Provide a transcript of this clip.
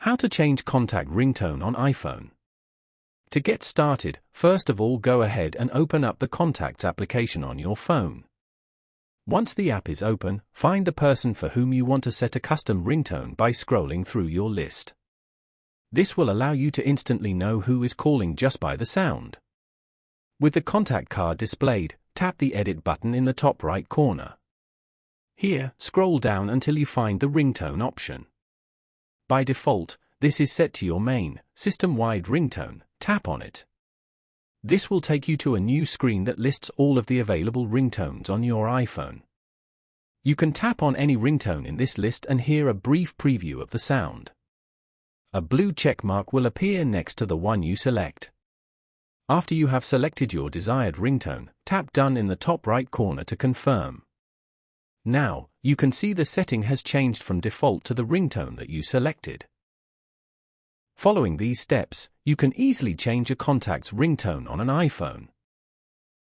How to change contact ringtone on iPhone. To get started, first of all go ahead and open up the Contacts application on your phone. Once the app is open, find the person for whom you want to set a custom ringtone by scrolling through your list. This will allow you to instantly know who is calling just by the sound. With the contact card displayed, tap the Edit button in the top right corner. Here, scroll down until you find the ringtone option. By default, this is set to your main, system-wide ringtone. Tap on it. This will take you to a new screen that lists all of the available ringtones on your iPhone. You can tap on any ringtone in this list and hear a brief preview of the sound. A blue check mark will appear next to the one you select. After you have selected your desired ringtone, tap Done in the top right corner to confirm. Now, you can see the setting has changed from default to the ringtone that you selected. Following these steps, you can easily change a contact's ringtone on an iPhone.